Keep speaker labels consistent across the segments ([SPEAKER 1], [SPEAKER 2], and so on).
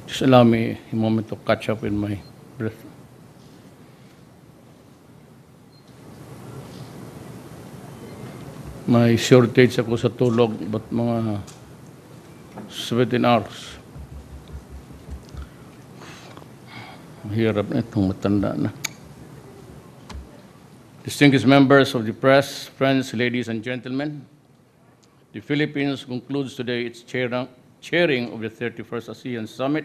[SPEAKER 1] Just allow me a moment to catch up with my breath. May shortage ako sa tulog, but mga 17 hours. Mahirap na itong matanda na. Distinguished members of the press, friends, ladies and gentlemen, the Philippines concludes today its chairing of the 31st ASEAN Summit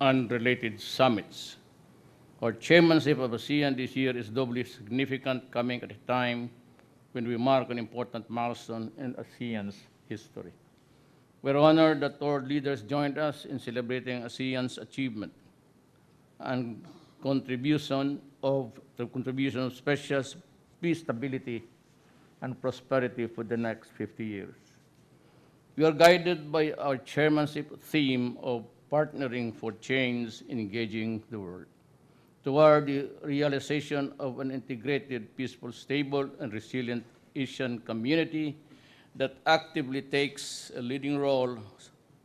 [SPEAKER 1] and related summits. Our chairmanship of ASEAN this year is doubly significant, coming at a time when we mark an important milestone in ASEAN's history. We're honored that our leaders joined us in celebrating ASEAN's achievement and contribution of special peace, stability, and prosperity for the next 50 years. We are guided by our chairmanship theme of partnering for change, engaging the world, toward the realization of an integrated, peaceful, stable, and resilient Asian community that actively takes a leading role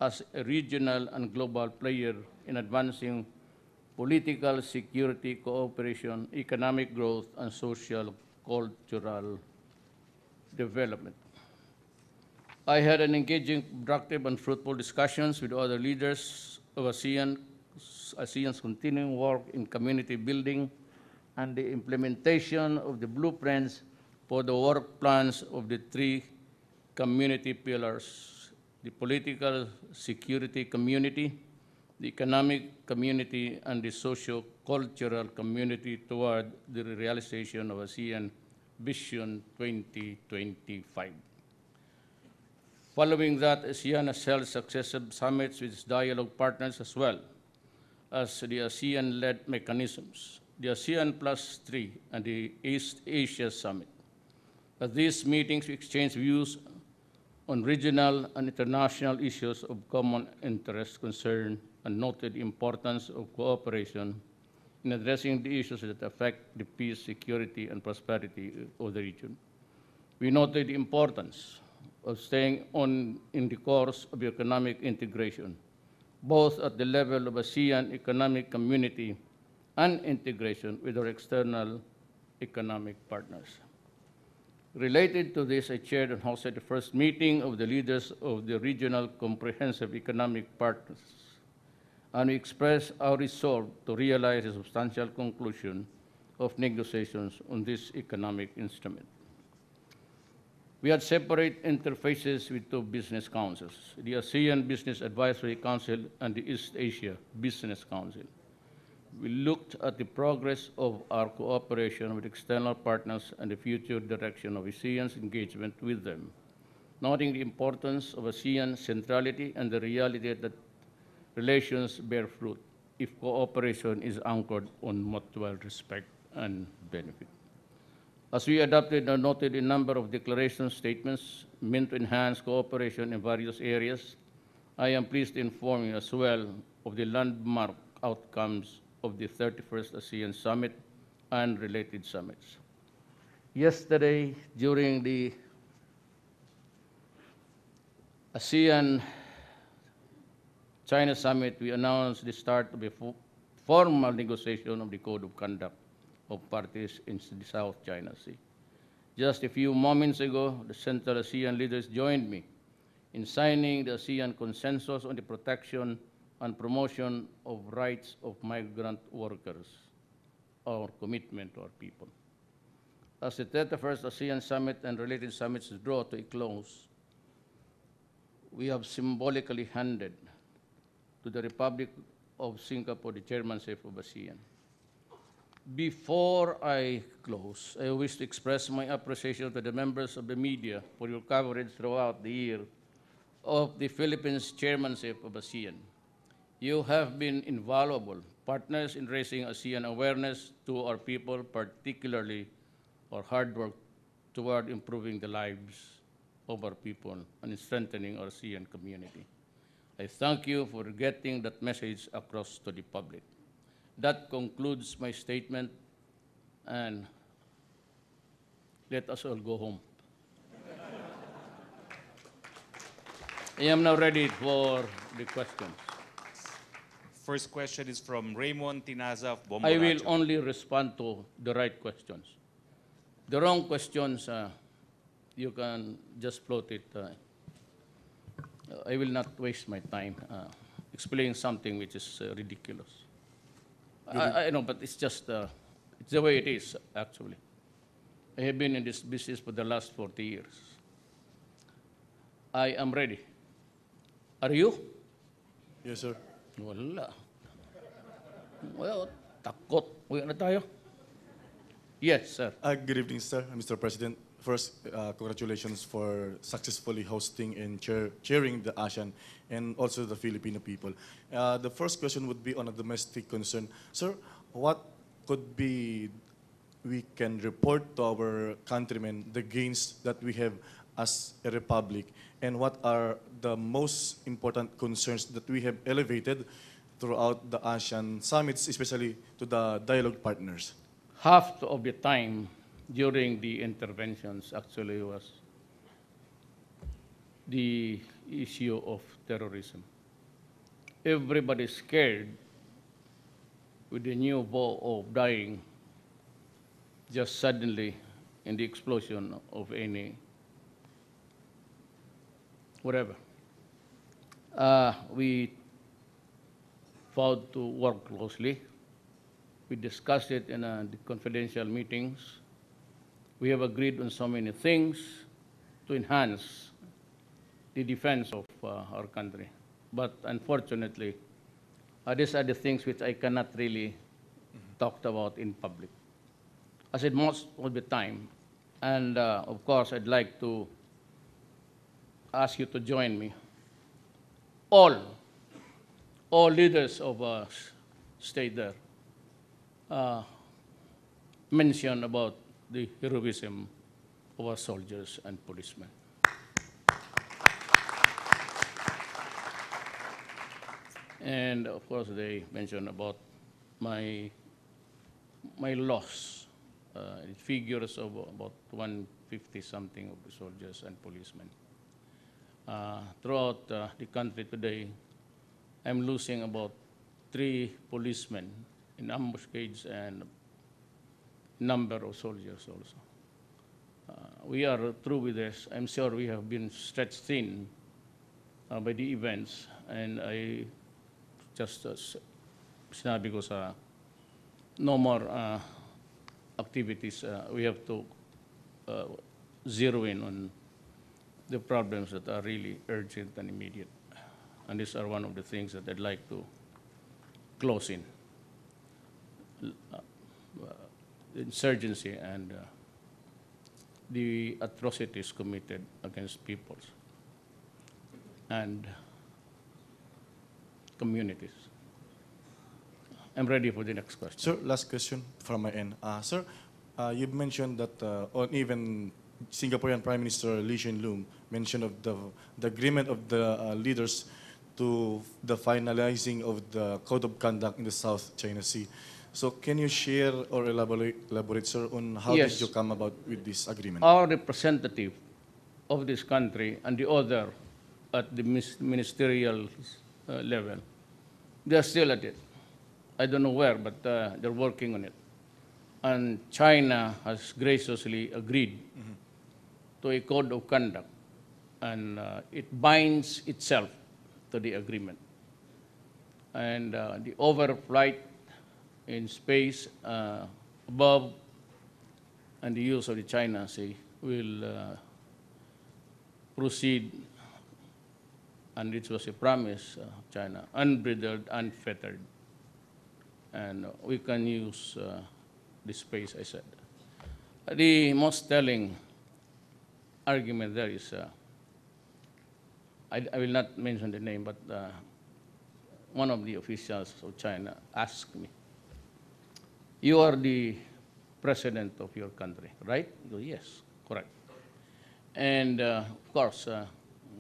[SPEAKER 1] as a regional and global player in advancing political, security, cooperation, economic growth, and social, cultural development. I had an engaging, productive, and fruitful discussions with other leaders of ASEAN's continuing work in community building and the implementation of the blueprints for the work plans of the three community pillars: the political security community, the economic community, and the socio-cultural community toward the realization of ASEAN Vision 2025. Following that, ASEAN has held successive summits with its dialogue partners as well as the ASEAN-led mechanisms, the ASEAN Plus 3 and the East Asia Summit. At these meetings, we exchanged views on regional and international issues of common interest, concern, and noted the importance of cooperation in addressing the issues that affect the peace, security, and prosperity of the region. We noted the importance of staying on in the course of economic integration, both at the level of ASEAN economic community and integration with our external economic partners. Related to this, I chaired and hosted the first meeting of the leaders of the regional comprehensive economic partners, and we expressed our resolve to realize a substantial conclusion of negotiations on this economic instrument. We had separate interfaces with two business councils, the ASEAN Business Advisory Council and the East Asia Business Council. We looked at the progress of our cooperation with external partners and the future direction of ASEAN's engagement with them, noting the importance of ASEAN centrality and the reality that relations bear fruit if cooperation is anchored on mutual respect and benefit. As we adopted and noted a number of declaration statements meant to enhance cooperation in various areas, I am pleased to inform you as well of the landmark outcomes of the 31st ASEAN Summit and related summits. Yesterday, during the ASEAN China Summit, we announced the start of a formal negotiation of the Code of Conduct of parties in the South China Sea. Just a few moments ago, the Central ASEAN leaders joined me in signing the ASEAN Consensus on the Protection and Promotion of Rights of Migrant Workers, our commitment to our people. As the 31st ASEAN Summit and related summits draw to a close, we have symbolically handed to the Republic of Singapore the chairmanship of ASEAN. Before I close, I wish to express my appreciation to the members of the media for your coverage throughout the year of the Philippines chairmanship of ASEAN. You have been invaluable partners in raising ASEAN awareness to our people, particularly our hard work toward improving the lives of our people and strengthening our ASEAN community. I thank you for getting that message across to the public. That concludes my statement, and let us all go home. I am now ready for the questions.
[SPEAKER 2] First question is from Raymond Tinaza of
[SPEAKER 1] I will
[SPEAKER 2] Bomboracho.
[SPEAKER 1] only respond to the right questions. The wrong questions, you can just float it. I will not waste my time explaining something which is ridiculous. I know, but it's just it's the way it is, actually. I have been in this business for the last 40 years. I am ready. Are you?
[SPEAKER 3] Yes, sir.
[SPEAKER 1] Wala. Well, takot. Uwi na tayo. Yes, sir.
[SPEAKER 3] Good evening, sir, Mr. President. First, congratulations for successfully hosting and chairing the ASEAN and also the Filipino people. The first question would be on a domestic concern. Sir, what could be we can report to our countrymen the gains that we have as a republic, and what are the most important concerns that we have elevated throughout the ASEAN summits, especially to the dialogue partners?
[SPEAKER 1] Half of the time during the interventions actually was the issue of terrorism. Everybody's scared with the new vow of dying just suddenly in the explosion of any whatever. We vowed to work closely. We discussed it in the confidential meetings. We have agreed on so many things to enhance the defense of our country. But unfortunately, these are the things which I cannot really talk about in public. I said most of the time, and of course I'd like to ask you to join me. All leaders of state there mention about the heroism of our soldiers and policemen. And of course, they mention about my loss. It figures of about 150 something of the soldiers and policemen. Throughout the country today, I'm losing about 3 policemen in ambuscades and number of soldiers also. We are through with this. I'm sure we have been stretched thin by the events, and I just sinabi ko sa no more activities. We have to zero in on the problems that are really urgent and immediate. And these are one of the things that I'd like to close in. Insurgency and the atrocities committed against peoples and communities. I'm ready for the next question.
[SPEAKER 3] Sir, last question from my end. Sir, you've mentioned that, or even Singaporean Prime Minister Lee Hsien Loong mentioned of the agreement of the leaders to the finalizing of the Code of Conduct in the South China Sea. So can you share or elaborate, sir, on how
[SPEAKER 1] Yes.
[SPEAKER 3] did you come about with this agreement?
[SPEAKER 1] Our representative of this country and the other at the ministerial level, they are still at it. I don't know where, but they're working on it. And China has graciously agreed to a code of conduct, and it binds itself to the agreement. And the overflight in space above and the use of the China Sea will proceed, and it was a promise of China, unbridled, unfettered. And we can use the space, I said. The most telling argument there is, I will not mention the name, but one of the officials of China asked me, "You are the president of your country, right?" I go, "Yes, correct." And of course, I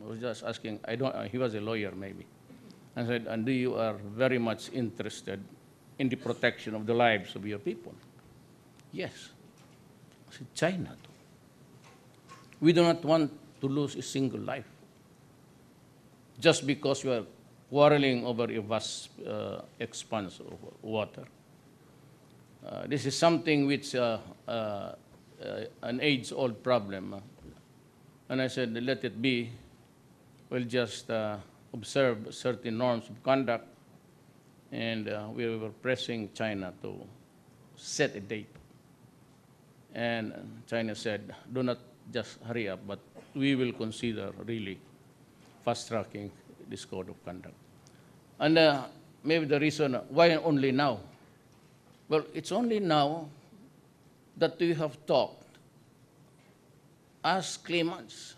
[SPEAKER 1] was just asking, he was a lawyer maybe. I said, "And you are very much interested in the protection of the lives of your people?" "Yes." I said, "China too. We do not want to lose a single life just because you are quarreling over a vast expanse of water. This is something which an age-old problem. And I said, let it be. We'll just observe certain norms of conduct. And we were pressing China to set a date. And China said, do not just hurry up, but we will consider really fast-tracking this code of conduct. And maybe the reason, why only now? Well, it's only now that we have talked as claimants.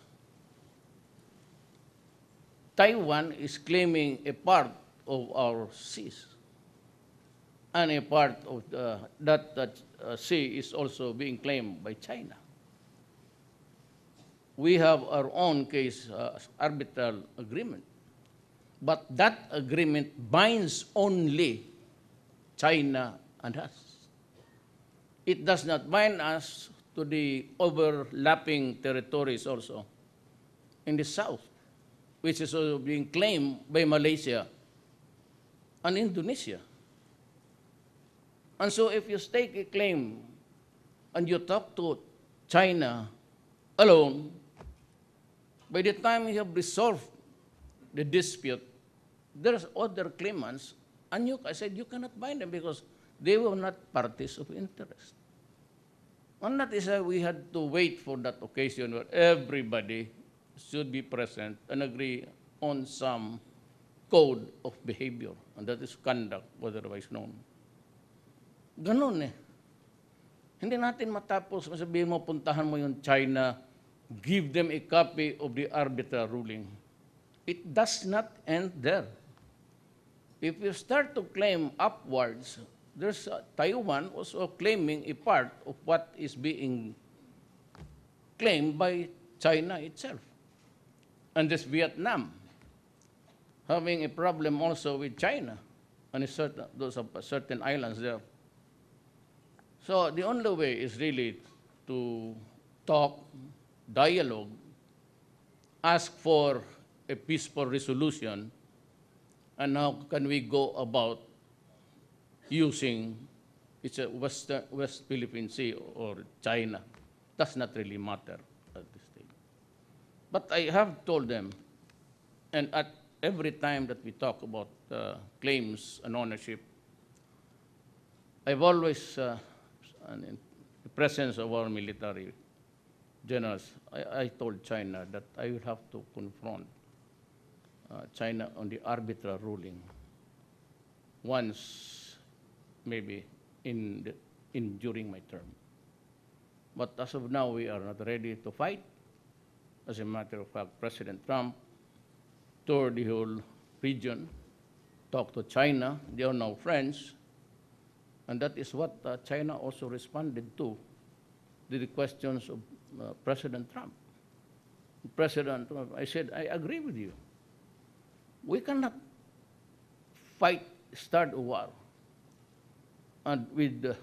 [SPEAKER 1] Taiwan is claiming a part of our seas, and a part of that sea is also being claimed by China. We have our own case, arbitral agreement, but that agreement binds only China and us. It does not bind us to the overlapping territories also in the south, which is also being claimed by Malaysia and Indonesia. And so if you stake a claim and you talk to China alone, by the time you have resolved the dispute, there's other claimants, and I said you cannot bind them because they were not parties of interest. And that is why we had to wait for that occasion where everybody should be present and agree on some code of behavior, and that is conduct, otherwise known. Ganun eh. Hindi natin matapos, masabihin mo, puntahan mo yung China, give them a copy of the arbitral ruling. It does not end there. If you start to claim upwards, there's Taiwan also claiming a part of what is being claimed by China itself. And there's Vietnam having a problem also with China and those certain islands there. So the only way is really to talk, dialogue, ask for a peaceful resolution, and how can we go about using it's a West Philippine Sea or China. Does not really matter at this stage. But I have told them, and at every time that we talk about claims and ownership, I've always, in the presence of our military generals, I told China that I will have to confront China on the arbitral ruling once, maybe during my term. But as of now, we are not ready to fight. As a matter of fact, President Trump toured the whole region, talked to China. They are now friends. And that is what China also responded to the questions of President Trump. President Trump, I said, I agree with you. We cannot start a war. And with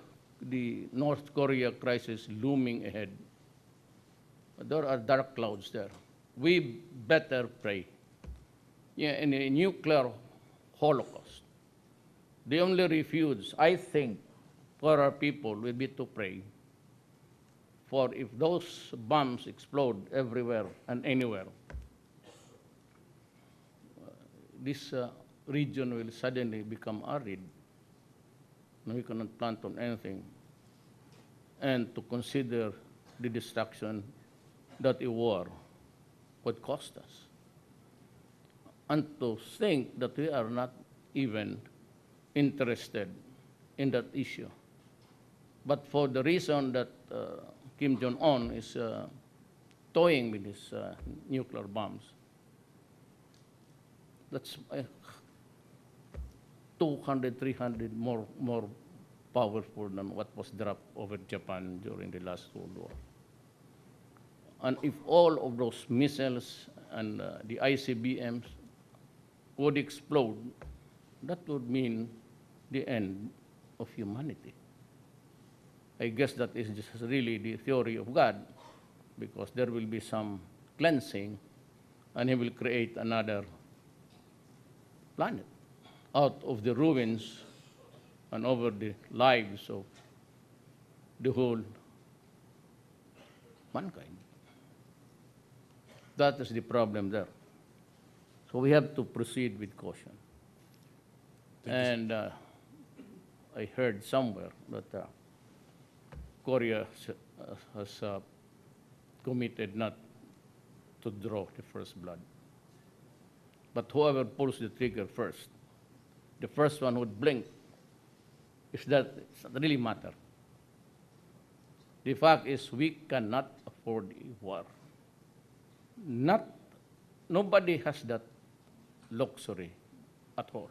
[SPEAKER 1] the North Korea crisis looming ahead, there are dark clouds there. We better pray. Yeah, in a nuclear holocaust, the only refuge, I think, for our people will be to pray. For if those bombs explode everywhere and anywhere, this region will suddenly become arid. We cannot plant on anything. And to consider the destruction that a war would cost us. And to think that we are not even interested in that issue. But for the reason that Kim Jong-un is toying with his nuclear bombs, that's 200, 300 more powerful than what was dropped over Japan during the last World War. And if all of those missiles and the ICBMs would explode, that would mean the end of humanity. I guess that is just really the theory of God, because there will be some cleansing, and he will create another planet, out of the ruins and over the lives of the whole mankind. That is the problem there. So we have to proceed with caution. And I heard somewhere that Korea has committed not to draw the first blood. But whoever pulls the trigger first, the first one would blink. It doesn't really matter. The fact is we cannot afford a war. Nobody has that luxury at all.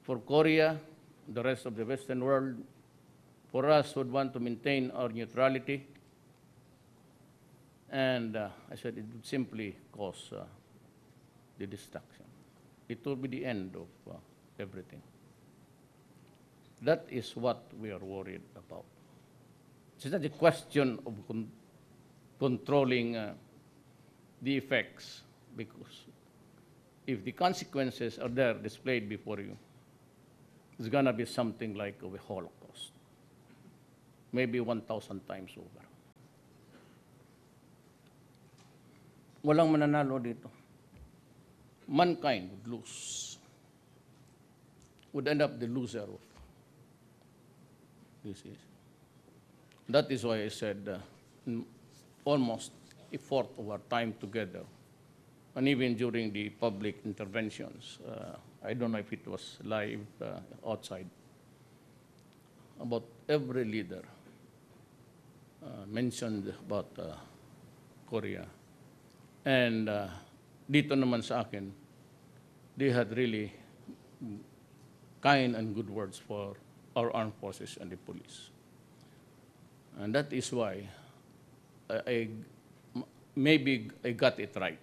[SPEAKER 1] For Korea, the rest of the Western world, for us would want to maintain our neutrality, and I said it would simply cause the destruction. It will be the end of everything. That is what we are worried about. It's not a question of controlling the effects, because if the consequences are there displayed before you, it's going to be something like a Holocaust, maybe 1,000 times over. Walang mananalo dito. Mankind would lose, would end up the loser of this is. That is why I said almost a fourth of our time together, and even during the public interventions, I don't know if it was live outside, about every leader mentioned about Korea. And dito naman sa akin, they had really kind and good words for our armed forces and the police. And that is why maybe I got it right.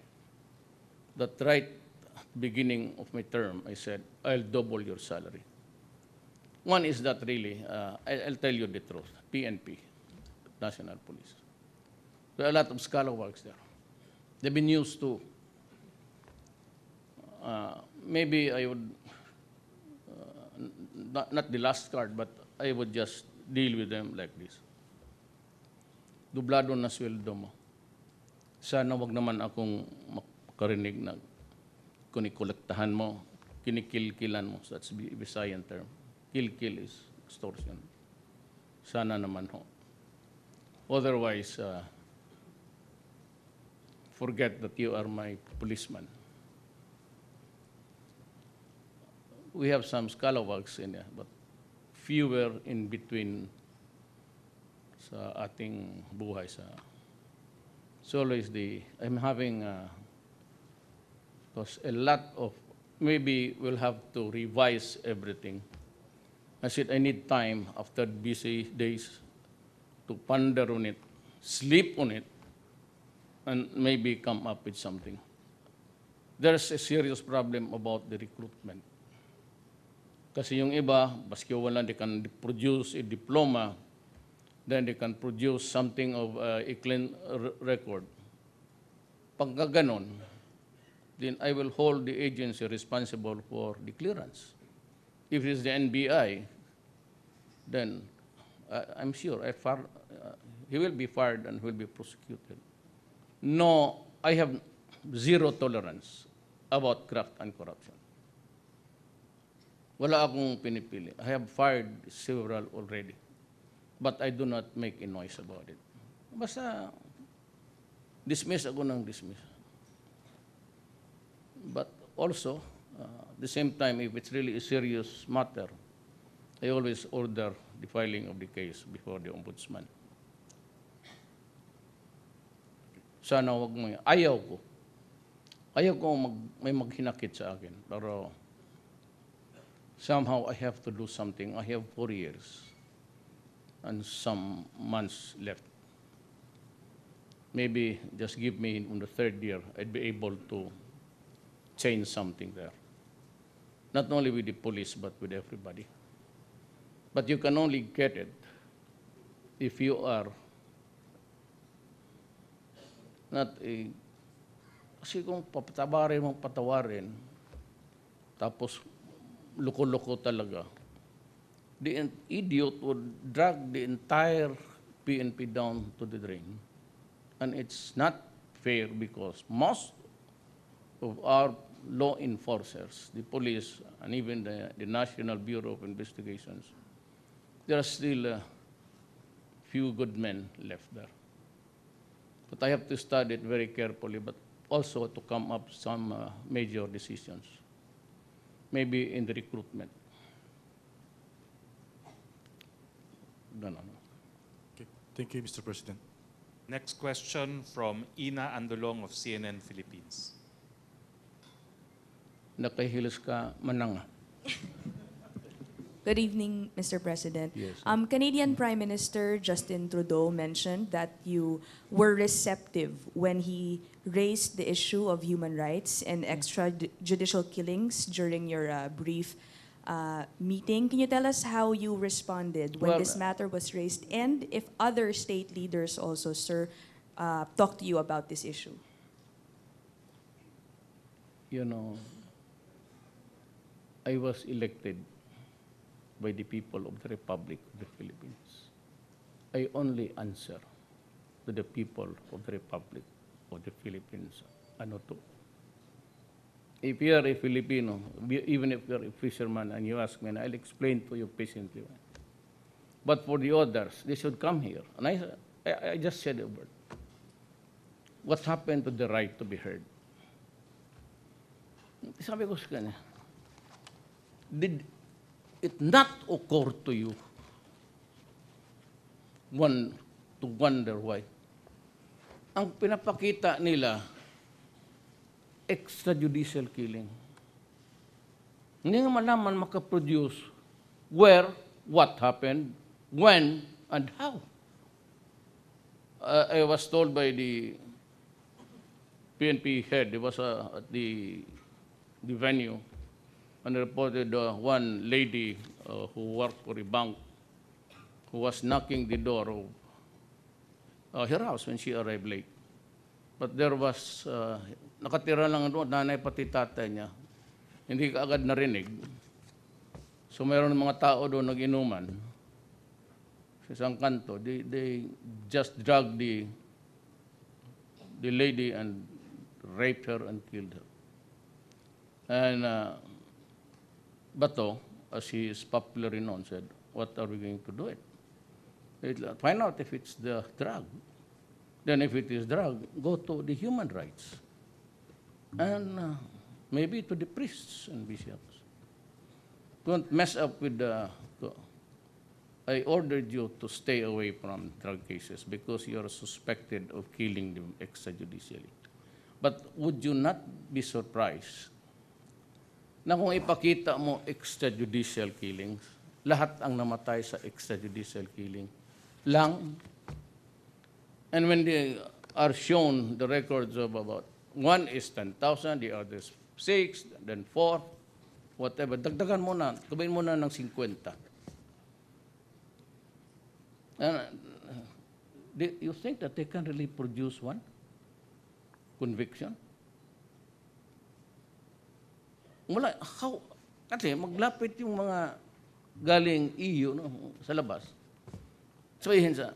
[SPEAKER 1] That right at the beginning of my term, I said, I'll double your salary. One is that really, I'll tell you the truth, PNP, National Police. There are a lot of scalawags there. They've been used to, maybe I would, not the last card, but I would just deal with them like this. Dublado na sweldo mo. Sana wag naman akong makarinig na kunikolektahan mo, kinikilkilan mo. So that's the Visayan term. Kill is extortion. Sana naman ho. Otherwise, forget that you are my policeman. We have some scalawags in there, but fewer in between sa ating buhay. So always I'm having because a lot of, maybe we'll have to revise everything. I said I need time after busy days to ponder on it, sleep on it, and maybe come up with something. There's a serious problem about the recruitment. Kasi yung iba, baski wala, they can produce a diploma, then they can produce something of a clean record. Pagka ganon, then I will hold the agency responsible for the clearance. If it is the NBI, then I'm sure he will be fired and will be prosecuted. No, I have zero tolerance about graft and corruption. Wala akong pinipili. I have fired several already. But I do not make a noise about it. Basta, dismiss ako ng dismiss. But also, at the same time, if it's really a serious matter, I always order the filing of the case before the ombudsman. Sana wag mo. Ayaw ko. Ayaw ko may maghinakit sa akin. Pero somehow I have to do something. I have 4 years and some months left. Maybe just give me on the 3rd year, I'd be able to change something there. Not only with the police, but with everybody. But you can only get it if you are not a, kasi kung patawarin, Tapos, loko-loko talaga. The idiot would drag the entire PNP down to the drain. And it's not fair because most of our law enforcers, the police, and even the National Bureau of Investigations, there are still a few good men left there. But I have to study it very carefully, but also to come up some major decisions, maybe in the recruitment. Ganon.
[SPEAKER 3] Okay. Thank you, Mr. President.
[SPEAKER 2] Next question from Ina Andolong of CNN Philippines.
[SPEAKER 1] Nakahilis ka, mananga.
[SPEAKER 4] Good evening, Mr. President.
[SPEAKER 1] Yes.
[SPEAKER 4] Canadian Prime Minister Justin Trudeau mentioned that you were receptive when he raised the issue of human rights and extrajudicial killings during your brief meeting. Can you tell us how you responded when
[SPEAKER 1] Well,
[SPEAKER 4] this matter was raised, and if other state leaders also, sir, talked to you about this issue?
[SPEAKER 1] You know, I was elected by the people of the Republic of the Philippines. I only answer to the people of the Republic of the Philippines. Ano to? If you are a Filipino, even if you are a fisherman and you ask me, and I'll explain to you patiently. But for the others, they should come here. And I just said a word. What happened to the right to be heard? Sabi ko sa kanya, did it not occur to you to wonder why? Ang pinapakita nila, extrajudicial killing. Hindi nga malaman makaproduce where, what happened, when, and how. I was told by the PNP head, it was at the venue, and reported one lady who worked for a bank who was knocking the door of her house when she arrived late. But there was, nakatira lang doon, nanay pati tatay niya. Hindi ka agad narinig. So mayroon mga tao doon nag-inuman sa isang kanto. They just dragged the lady and raped her and killed her. And Bato, as he is popularly known, said, what are we going to do it? Find out if it's the drug. Then if it is drug, go to the human rights. And maybe to the priests and bishops. Don't mess up with I ordered you to stay away from drug cases because you are suspected of killing them extrajudicially. But would you not be surprised na kung ipakita mo extrajudicial killings, lahat ang namatay sa extrajudicial killing lang? And when they are shown the records of about one is 10,000, the other is 6, then 4, whatever, dagdagan mo na, kumain mo na ng 50. Do you think that they can really produce one conviction? Wala, how? Kasi maglapit yung mga galing EU no, sa labas. Sabihin sa,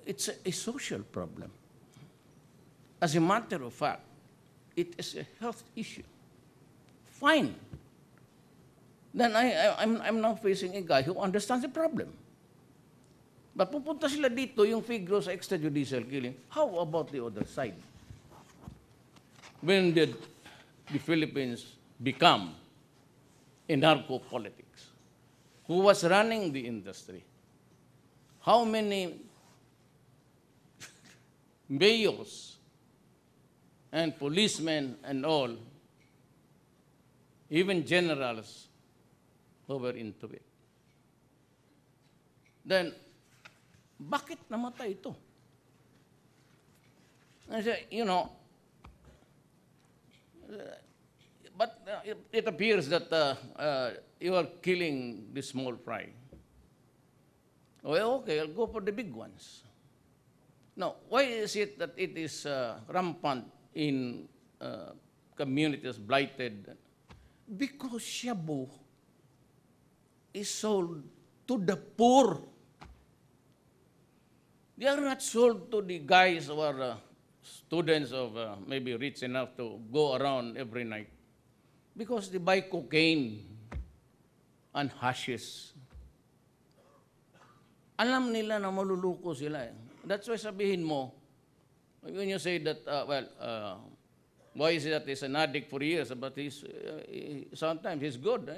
[SPEAKER 1] it's a social problem. As a matter of fact, it is a health issue. Fine. Then I'm now facing a guy who understands the problem. But pupunta sila dito yung figure sa extrajudicial killing. How about the other side? When did the Philippines become a narco-politics? Who was running the industry? How many mayors and policemen and all, even generals who were into it? Then, bakit namatay ito? I say, you know, but it appears that you are killing the small fry. Well, okay, I'll go for the big ones. Now, why is it that it is rampant in communities blighted? Because shabu is sold to the poor. They are not sold to the guys who are students of maybe rich enough to go around every night. Because they buy cocaine and hashish. Alam nila na maluluko sila. That's why sabihin mo, when you say that, why is it that he's an addict for years, but sometimes he's good.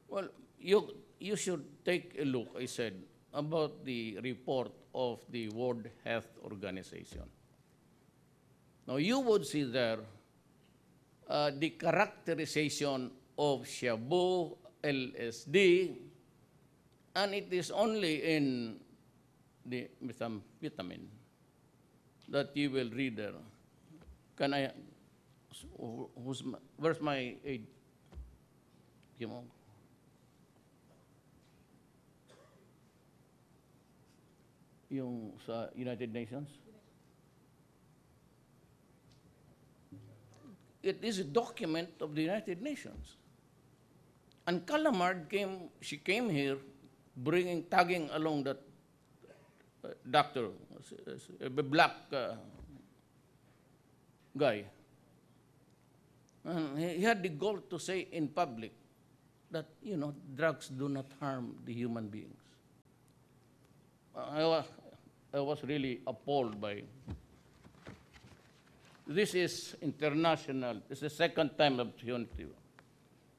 [SPEAKER 1] Well, you should take a look, I said, about the report of the World Health Organization. Now, you would see there the characterization of shabu, LSD, and it is only in the methamphetamine that you will read there. Can I, where's my aid? Come on. Yung sa United Nations? It is a document of the United Nations. And Calamard she came here tagging along that doctor, a black guy. And he had the goal to say in public that, drugs do not harm the human beings. I was really appalled by. This is international. This is the second time of unity.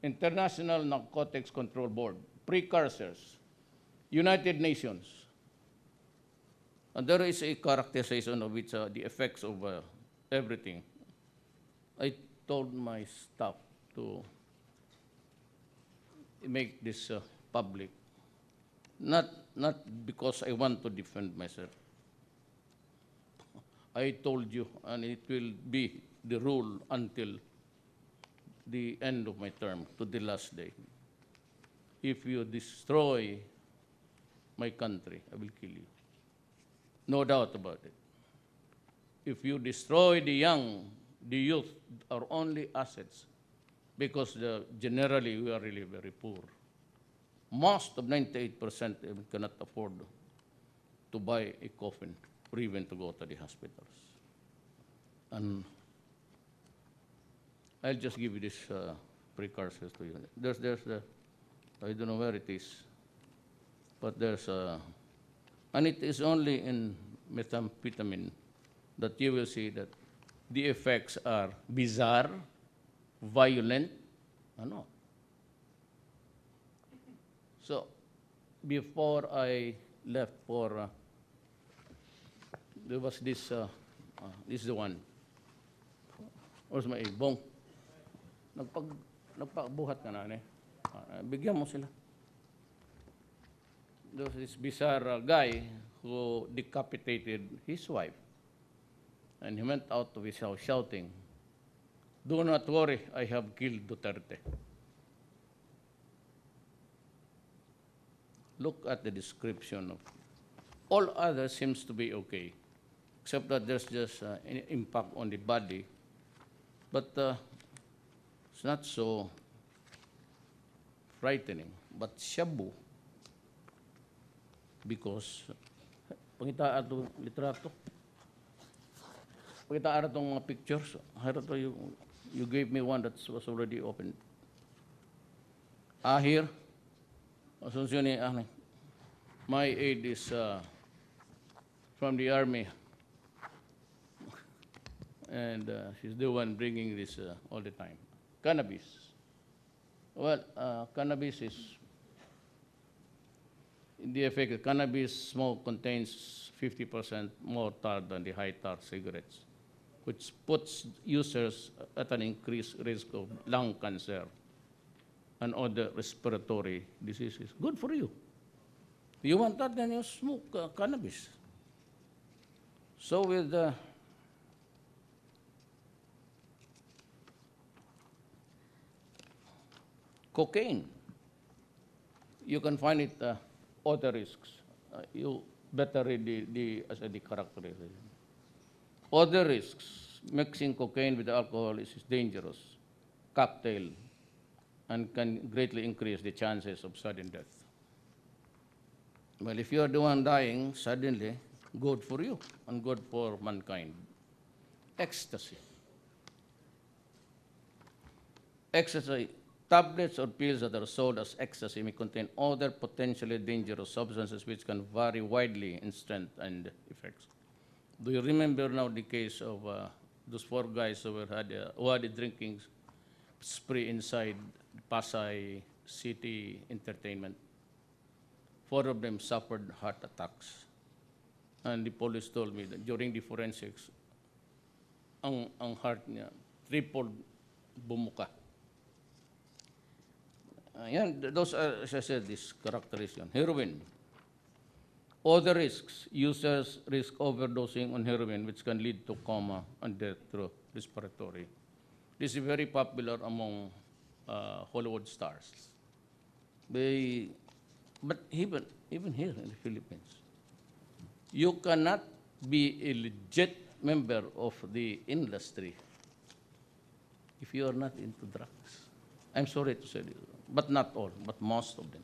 [SPEAKER 1] International Narcotics Control Board, precursors, United Nations. And there is a characterization of which the effects of everything. I told my staff to make this public, not because I want to defend myself. I told you, and it will be the rule until the end of my term, to the last day. If you destroy my country, I will kill you. No doubt about it. If you destroy the young, the youth are only assets, because generally we are really very poor. Most of 98% cannot afford to buy a coffin or even to go to the hospitals. And I'll just give you this precursors to you. There's I don't know where it is, but there's and it is only in methamphetamine that you will see that the effects are bizarre, violent, So, before I left for, there was this, this is the one. Where's my bong? Nagpagbuhat ka na, bigyan mo sila. There was this bizarre guy who decapitated his wife. And he went out of his house shouting, "Do not worry, I have killed Duterte." Look at the description of all others seems to be okay, except that there's just an impact on the body. But it's not so frightening. But shabu, because pangita ato litrato, pangita atong mga pictures. You gave me one that was already opened. Here. My aide is from the army, and she's the one bringing this all the time. Cannabis. Well, cannabis is, in the effect, cannabis smoke contains 50% more tar than the high tar cigarettes, which puts users at an increased risk of lung cancer and other respiratory diseases. Good for you. You want that, then you smoke cannabis. So with cocaine, you can find it other risks. You better read the characterization. Other risks, Mixing cocaine with alcohol is dangerous cocktail and can greatly increase the chances of sudden death. Well, if you are the one dying suddenly, good for you and good for mankind. Ecstasy. Ecstasy, tablets or pills that are sold as ecstasy may contain other potentially dangerous substances which can vary widely in strength and effects. Do you remember now the case of those 4 guys who had a drinking spree inside Pasay City Entertainment? 4 of them suffered heart attacks. And the police told me that during the forensics, ang heart niya tripled bumuka. Those are, as I said, this characterization. Heroin. Other risks, users risk overdosing on heroin, which can lead to coma and death through respiratory. This is very popular among Hollywood stars. But even here in the Philippines, you cannot be a legit member of the industry if you are not into drugs. I'm sorry to say this, but not all, but most of them.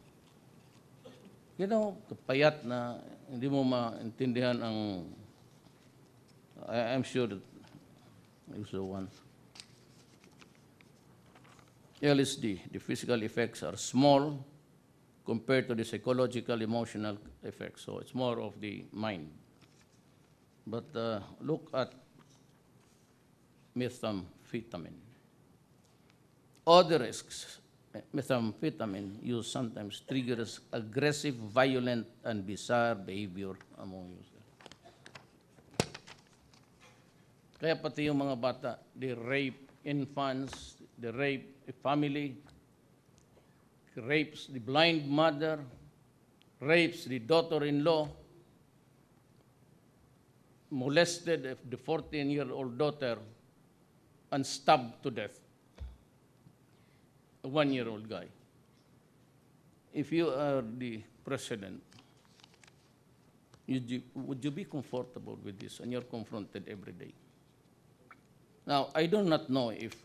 [SPEAKER 1] You know, kapayat na hindi mo maintindihan ang, I'm sure that you saw one. LSD, the physical effects are small compared to the psychological, emotional effects. So it's more of the mind. But look at methamphetamine. Other risks, methamphetamine use sometimes triggers aggressive, violent, and bizarre behavior among users. Kaya pati yung mga bata, they rape infants, they rape a family, rapes the blind mother, rapes the daughter-in-law, molested the 14-year-old daughter, and stabbed to death a 1-year-old guy. If you are the president, would you be comfortable with this? And you're confronted every day. Now, I do not know if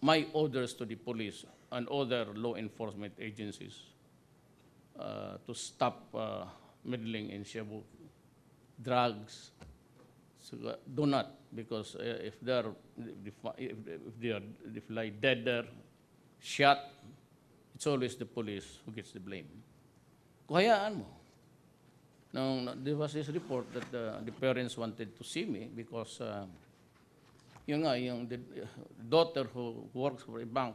[SPEAKER 1] my orders to the police and other law enforcement agencies to stop meddling in Cebu drugs, so, do not, because if they lie dead there, shot, it's always the police who gets the blame. Kuhayaan mo. Now, there was this report that the parents wanted to see me because the daughter who works for a bank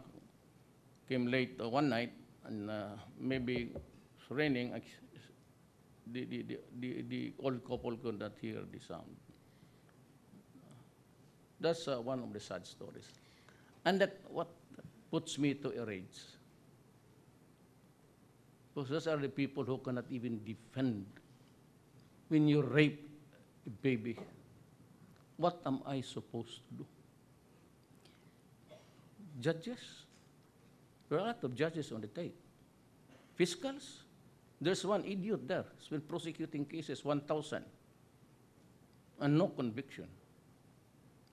[SPEAKER 1] came late one night, and maybe it's raining. The old couple could not hear the sound. That's one of the sad stories. And that what puts me to a rage. Because those are the people who cannot even defend. When you rape a baby, what am I supposed to do? Judges? There are a lot of judges on the tape. Fiscals? There's one idiot there. He's been prosecuting cases, 1,000. And no conviction.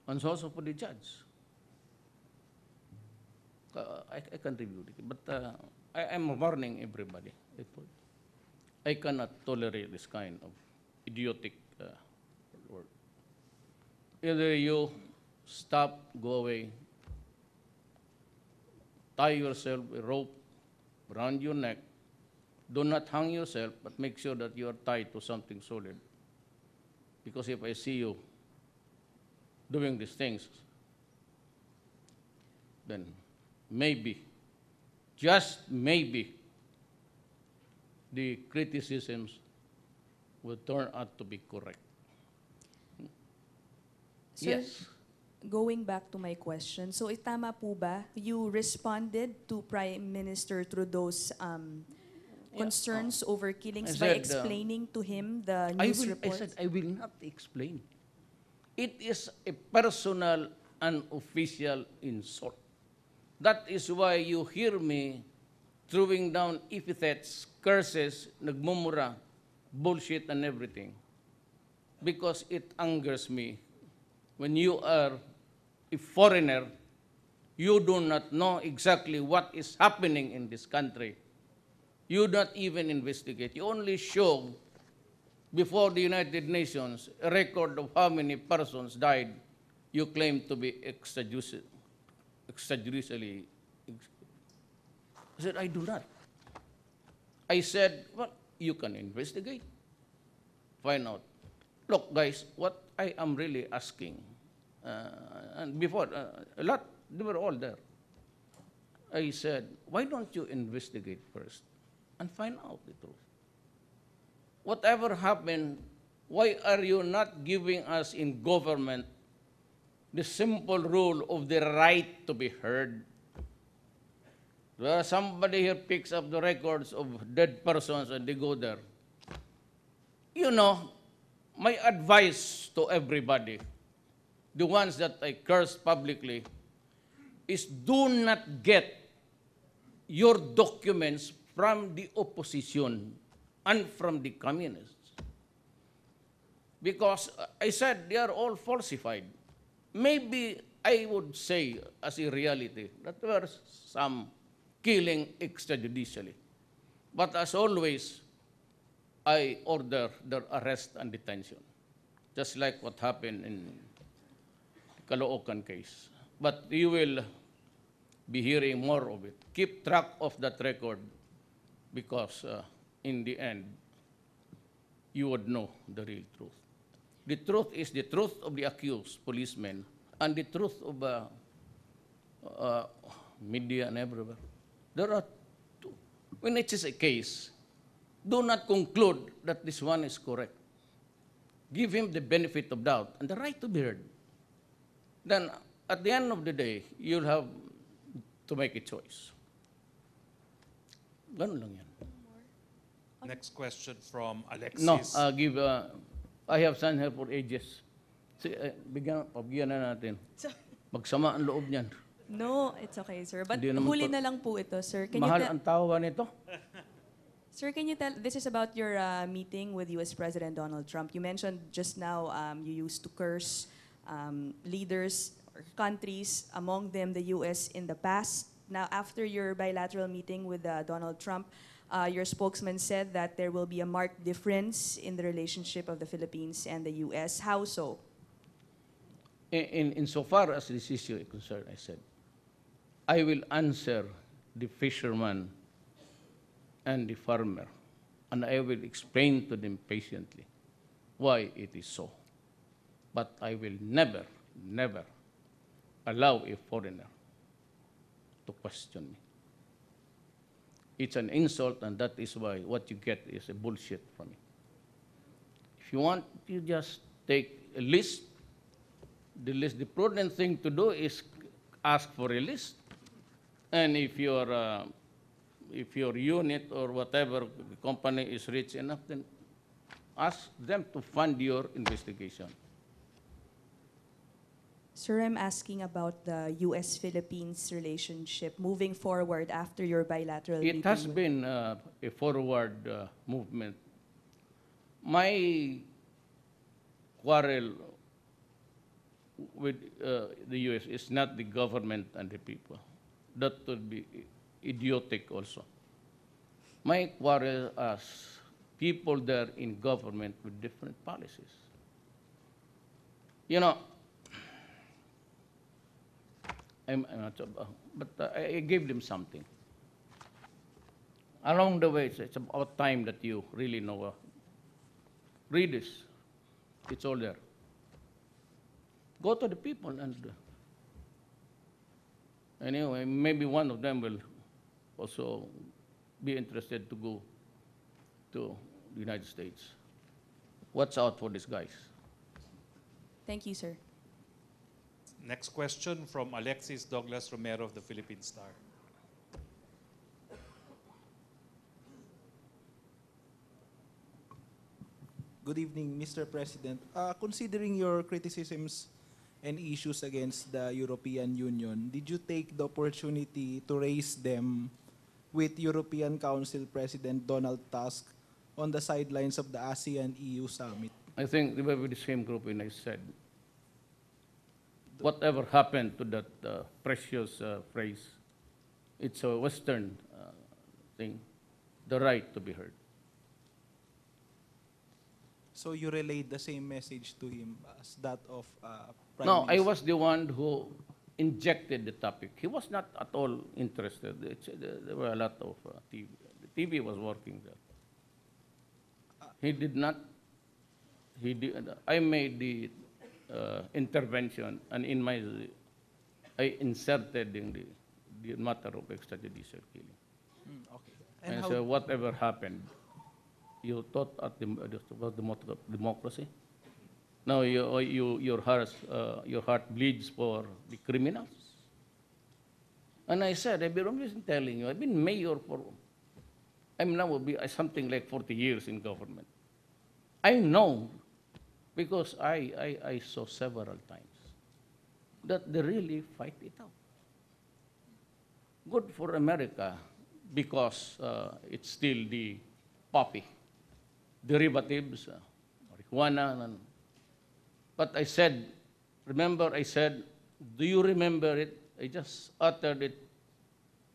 [SPEAKER 1] And so also for the judge. I can review it, but I'm warning everybody. I cannot tolerate this kind of idiotic word. Either you stop, go away, tie yourself a rope around your neck. Do not hang yourself, but make sure that you are tied to something solid. Because if I see you doing these things, then maybe, just maybe, the criticisms will turn out to be correct.
[SPEAKER 4] Sir,
[SPEAKER 1] Yes.
[SPEAKER 4] going back to my question, so tama po ba, you responded to Prime Minister Trudeau's concerns over killings by
[SPEAKER 1] said,
[SPEAKER 4] explaining to him the
[SPEAKER 1] I
[SPEAKER 4] news
[SPEAKER 1] said,
[SPEAKER 4] reports?
[SPEAKER 1] I will not explain. It is a personal and official insult. That is why you hear me throwing down epithets, curses, nagmumura, bullshit and everything. Because it angers me when you are a foreigner, you do not know exactly what is happening in this country. You don't even investigate. You only show before the United Nations a record of how many persons died you claim to be extrajudicially. I said, I do not. I said, well, you can investigate, find out. Look, guys, what I am really asking, and before, a lot, they were all there. I said, why don't you investigate first and find out the truth? Whatever happened, why are you not giving us in government the simple rule of the right to be heard? Well, somebody here picks up the records of dead persons and they go there. You know, my advice to everybody, the ones that I curse publicly, is do not get your documents from the opposition and from the communists. Because I said they are all falsified. Maybe I would say as a reality that there were some killing extrajudicially. But as always, I order their arrest and detention, just like what happened in the Caloocan case. But you will be hearing more of it. Keep track of that record because in the end, you would know the real truth. The truth is the truth of the accused policemen and the truth of media and everywhere. There are two. When it is a case, do not conclude that this one is correct. Give him the benefit of doubt and the right to be heard. Then, at the end of the day, you'll have to make a choice. Ganun lang yan.
[SPEAKER 2] Next question from Alexis.
[SPEAKER 1] No, I have signed her for ages. Pabigyan na natin. Magsama ang loob niyan.
[SPEAKER 4] No, it's okay, sir. But
[SPEAKER 1] Hindi naman
[SPEAKER 4] huli
[SPEAKER 1] po-
[SPEAKER 4] na lang po ito, sir. Can
[SPEAKER 1] Mahal
[SPEAKER 4] you
[SPEAKER 1] ang tawa nito.
[SPEAKER 4] Sir, can you tell, this is about your meeting with U.S. President Donald Trump. You mentioned just now you used to curse leaders or countries, among them the U.S. in the past. Now, after your bilateral meeting with Donald Trump, your spokesman said that there will be a marked difference in the relationship of the Philippines and the U.S. How so?
[SPEAKER 1] Insofar as this issue is concerned, I said, I will answer the fisherman and the farmer, and I will explain to them patiently why it is so. But I will never, never allow a foreigner to question me. It's an insult, and that is why what you get is a bullshit from me. If you want, you just take a list. The prudent thing to do is ask for a list. And if your unit or whatever company is rich enough, then ask them to fund your investigation.
[SPEAKER 4] Sir, I'm asking about the U.S.-Philippines relationship moving forward after your bilateral meeting.
[SPEAKER 1] It has been a forward movement. My quarrel with the U.S. is not the government and the people. That would be idiotic also. My quarrel as people there in government with different policies. You know, I'm not sure, but I gave them something. Along the way, it's about time that you really know. Read this. It's all there. Go to the people and anyway, maybe one of them will also be interested to go to the United States. Watch out for these guys.
[SPEAKER 4] Thank you, sir.
[SPEAKER 2] Next question from Alexis Douglas Romero of the Philippine Star.
[SPEAKER 5] Good evening, Mr. President. Considering your criticisms and issues against the European Union, did you take the opportunity to raise them with European Council President Donald Tusk on the sidelines of the ASEAN-EU summit?
[SPEAKER 1] I think they were with the same group when I said, whatever happened to that precious phrase. It's a Western thing, the right to be heard.
[SPEAKER 5] So you relayed the same message to him as that of Prime
[SPEAKER 1] No, I
[SPEAKER 5] Minister?
[SPEAKER 1] was the one who injected the topic. He was not at all interested. There were a lot of TV. The TV was working there. He did not. I made the intervention, and I inserted in the matter of extrajudicial killing.
[SPEAKER 5] Okay.
[SPEAKER 1] And
[SPEAKER 5] how,
[SPEAKER 1] so whatever happened, you thought about democracy. Now your heart bleeds for the criminals. And I said, I've been telling you, I've been mayor I'm now will be something like 40 years in government. I know, because I saw several times that they really fight it out. Good for America, because it's still the poppy derivatives, marijuana. But I said, do you remember it? I just uttered it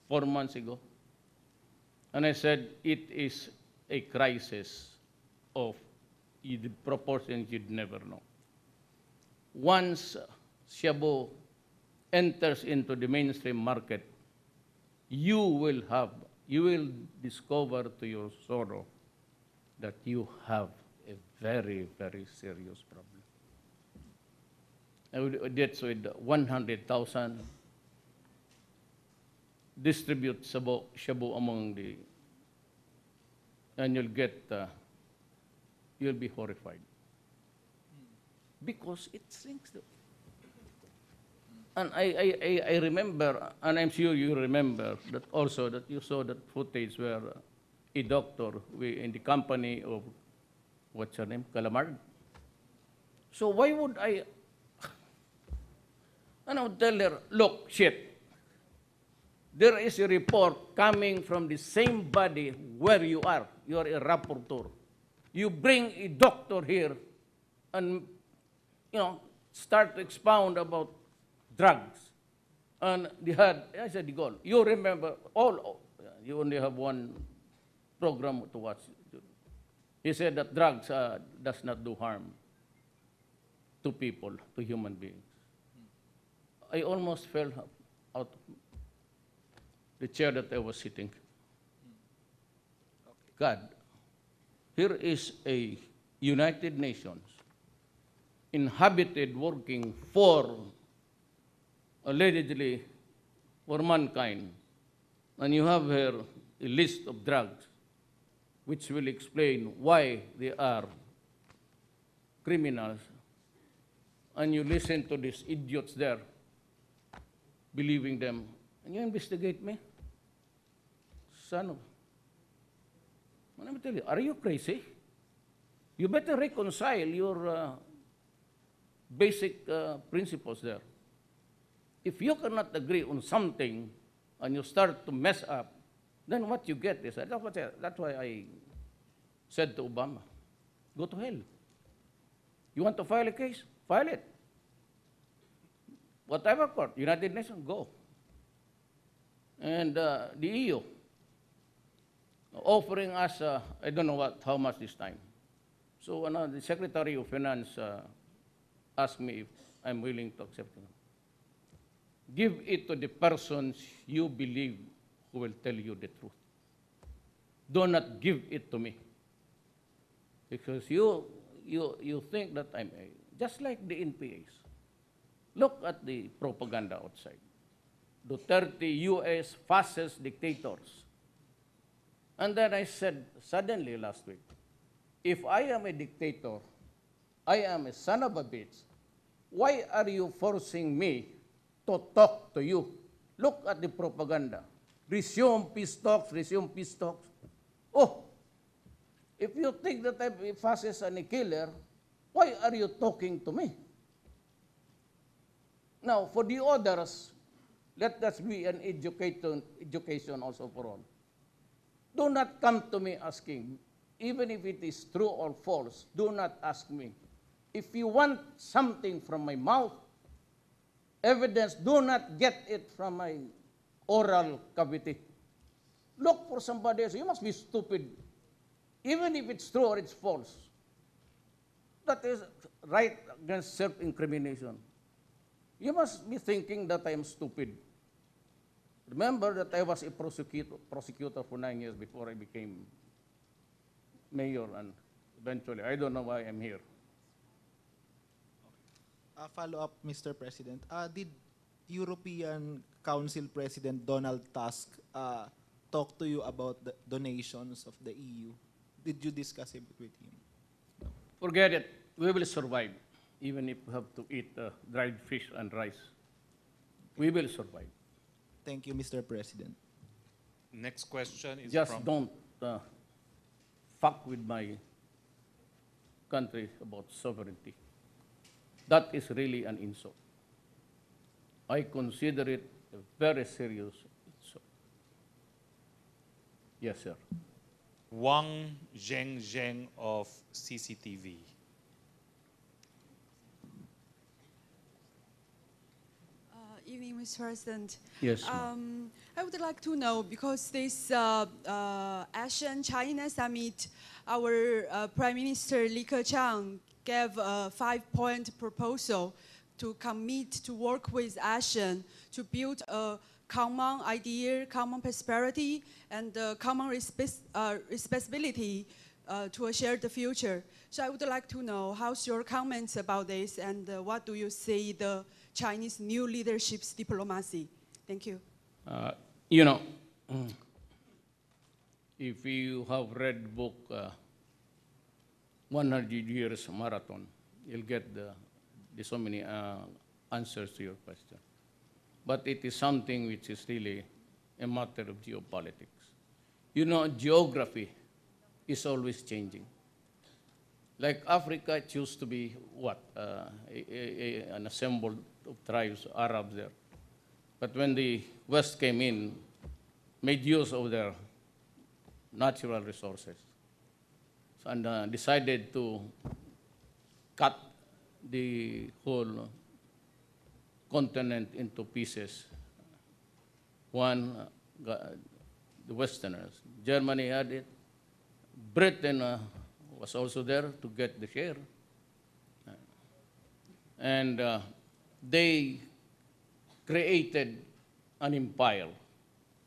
[SPEAKER 1] 4 months ago. And I said, it is a crisis of the proportions you'd never know. Once Shabu enters into the mainstream market, you will discover to your sorrow that you have a very, very serious problem. I did so with 100,000, distribute shabu among and you'll be horrified. Because it shrinks. And I remember, and I'm sure you remember that also, that you saw that footage where a doctor in the company of, what's her name, Calamard. So why would I would tell her, look, shit, there is a report coming from the same body where you are. You are a rapporteur. You bring a doctor here and, start to expound about drugs. And I said, you remember, you only have one program to watch. He said that drugs does not do harm to people, to human beings. I almost fell out of the chair that I was sitting. God, here is a United Nations inhabited, working for, allegedly, for mankind, and you have here a list of drugs which will explain why they are criminals, and you listen to these idiots there, believing them, and you investigate me? Son of... Let me tell you, are you crazy? You better reconcile your basic principles there. If you cannot agree on something and you start to mess up, then what you get is, that's why I said to Obama, go to hell. You want to file a case? File it. Whatever court, United Nations, go. And the EU, offering us, I don't know how much this time. So the Secretary of Finance asked me if I'm willing to accept it. Give it to the persons you believe who will tell you the truth. Do not give it to me. Because you think that I'm just like the NPAs. Look at the propaganda outside. Duterte, U.S., fascist dictators. And then I said, suddenly last week, if I am a dictator, I am a son of a bitch, why are you forcing me to talk to you? Look at the propaganda. Resume peace talks, resume peace talks. Oh, if you think that I'm a fascist and a killer, why are you talking to me? Now, for the others, let us be an education also for all. Do not come to me asking, even if it is true or false, do not ask me. If you want something from my mouth, evidence, do not get it from my oral cavity. Look for somebody else. You must be stupid. Even if it's true or it's false. That is right against self-incrimination. You must be thinking that I am stupid. Remember that I was a prosecutor for 9 years before I became mayor, and eventually, I don't know why I'm here.
[SPEAKER 5] Follow-up, Mr. President. Did European Council President Donald Tusk talk to you about the donations of the EU? Did you discuss it with him?
[SPEAKER 1] Forget it. We will survive, even if we have to eat dried fish and rice. We will survive.
[SPEAKER 5] Thank you, Mr. President.
[SPEAKER 2] Next question is
[SPEAKER 1] Just
[SPEAKER 2] from...
[SPEAKER 1] don't fuck with my country about sovereignty. That is really an insult. I consider it a very serious insult. Yes, sir.
[SPEAKER 2] Wang Zheng of CCTV.
[SPEAKER 6] Evening, Mr. President.
[SPEAKER 1] Yes, ma'am.
[SPEAKER 6] I would like to know, because this ASEAN-China summit, our Prime Minister Li Keqiang gave a 5-point proposal to commit to work with ASEAN to build a common idea, common prosperity, and common responsibility to a shared future. So I would like to know, how's your comments about this, and what do you see the Chinese new leadership's diplomacy? Thank you.
[SPEAKER 1] You know, if you have read book 100 Years Marathon, you'll get the so many answers to your question. But it is something which is really a matter of geopolitics. You know, geography is always changing. Like Africa, it used to be what? An assembled of tribes, Arabs there. But when the West came in, made use of their natural resources, and decided to cut the whole continent into pieces. One, the Westerners. Germany had it. Britain was also there to get the share. And they created an empire,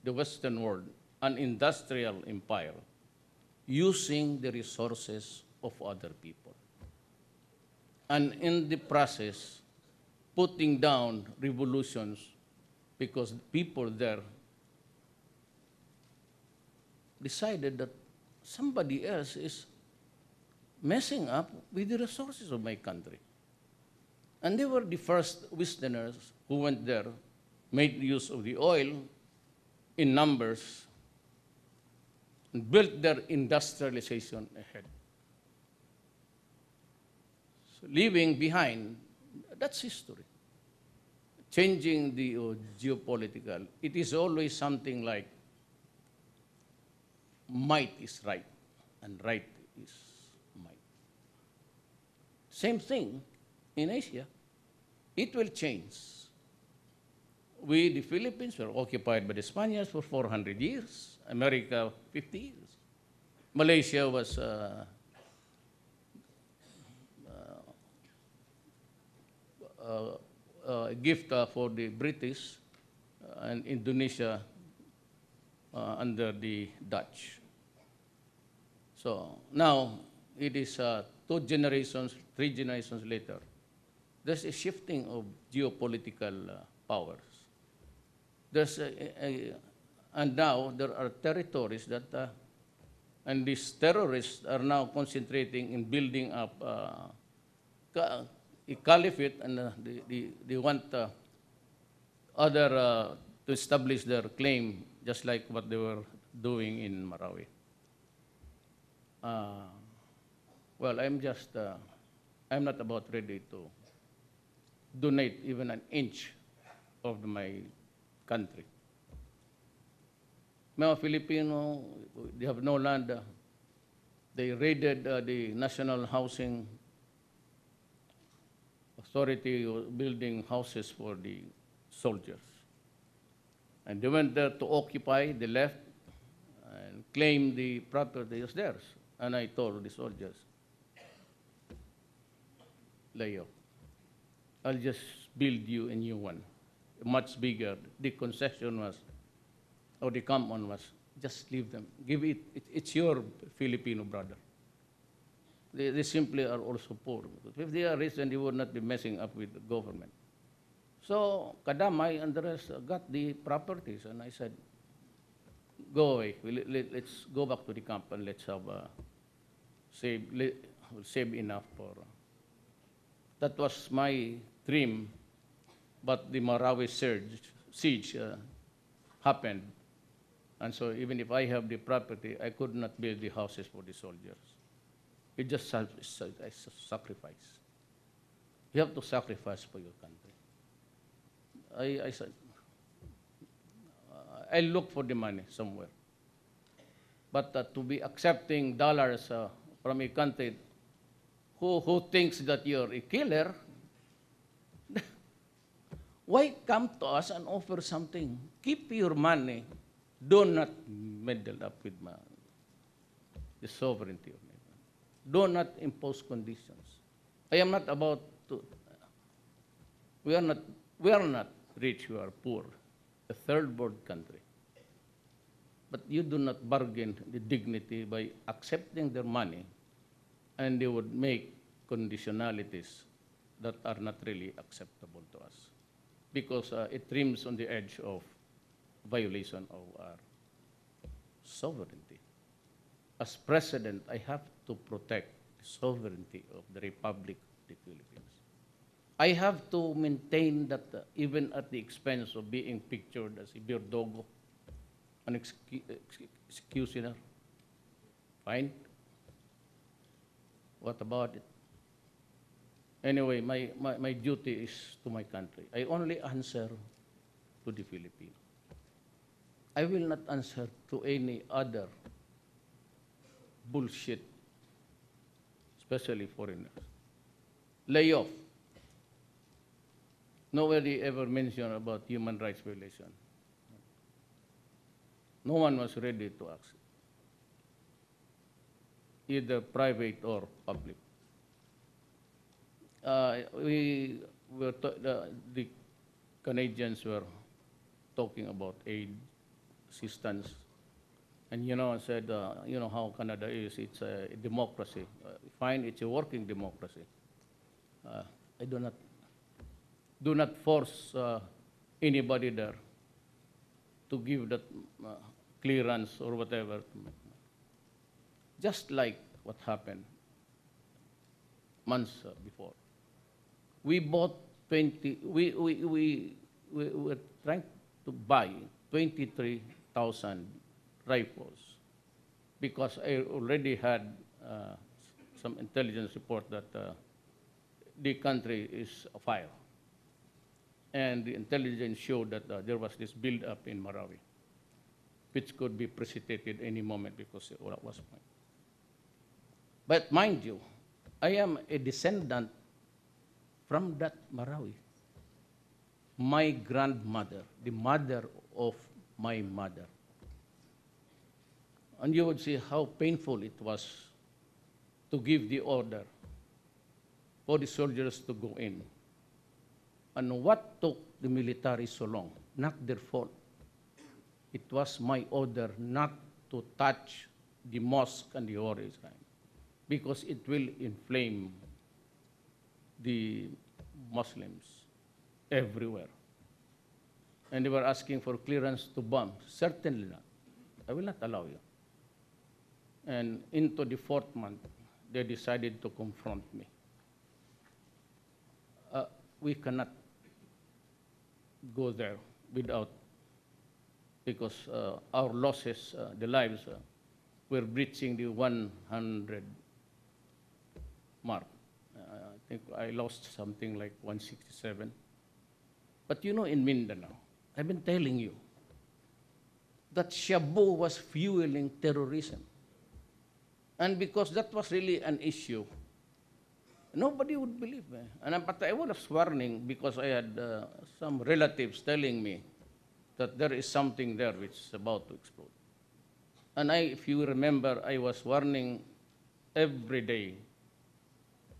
[SPEAKER 1] the Western world, an industrial empire, using the resources of other people. And in the process, putting down revolutions because people there decided that somebody else is messing up with the resources of my country. And they were the first Westerners who went there, made use of the oil in numbers, and built their industrialization ahead. So leaving behind, that's history. Changing the geopolitical, it is always something like might is right, and right is might. Same thing in Asia. It will change. We, the Philippines, were occupied by the Spaniards for 400 years. America, 50 years. Malaysia was a gift for the British, and Indonesia under the Dutch. So now it is 2 generations, 3 generations later. There's a shifting of geopolitical powers. There's and now there are territories that, and these terrorists are now concentrating in building up a caliphate, and they want other to establish their claim, just like what they were doing in Marawi. Well, I'm not about ready to donate even an inch of my country. Mga Filipino, they have no land. They raided the national housing authority was building houses for the soldiers. And they went there to occupy, they left, and claimed the property as theirs. And I told the soldiers, Leo, I'll just build you a new one, much bigger. The concession was, or the common was, just leave them. Give it, it's your Filipino brother. They simply are also poor. If they are rich, then they would not be messing up with the government. So Kadamay and the rest got the properties, and I said, go away. Let's go back to the camp and let's have save enough for. That was my dream, but the Marawi siege happened, and so even if I have the property, I could not build the houses for the soldiers. It just a sacrifice. You have to sacrifice for your country. I said, I look for the money somewhere. But to be accepting dollars from a country who thinks that you're a killer, why come to us and offer something? Keep your money. Do not meddle up with the sovereignty of my country. Do not impose conditions. I am not about to. We are not rich, we are poor, a third world country. But you do not bargain the dignity by accepting their money, and they would make conditionalities that are not really acceptable to us, because it trims on the edge of violation of our sovereignty. As president, I have to protect the sovereignty of the Republic of the Philippines. I have to maintain that even at the expense of being pictured as a birdogo, an executioner. Fine. What about it? Anyway, my duty is to my country. I only answer to the Philippines. I will not answer to any other bullshit, especially foreigners. Lay off. Nobody ever mentioned about human rights violation. No one was ready to ask, either private or public. The Canadians were talking about aid, assistance, and I said, how Canada is, it's a democracy. Fine, it's a working democracy. I do not force anybody there to give that clearance or whatever. Just like what happened months before. We bought we were trying to buy 23,000 rifles because I already had some intelligence report that the country is afire. And the intelligence showed that there was this build-up in Marawi, which could be precipitated any moment because it was fine. But mind you, I am a descendant from that Marawi. My grandmother, the mother of my mother. And you would see how painful it was to give the order for the soldiers to go in. And what took the military so long? Not their fault. It was my order not to touch the mosque and the Holy Shrine because it will inflame the Muslims everywhere. And they were asking for clearance to bomb. Certainly not. I will not allow you. And into the 4th month, they decided to confront me. We cannot go there without, because our losses, the lives, we're breaching the 100 mark. I think I lost something like 167. But in Mindanao, I've been telling you that Shabu was fueling terrorism. And because that was really an issue, Nobody would believe me. But I was warning because I had some relatives telling me that there is something there which is about to explode. And if you remember, I was warning every day,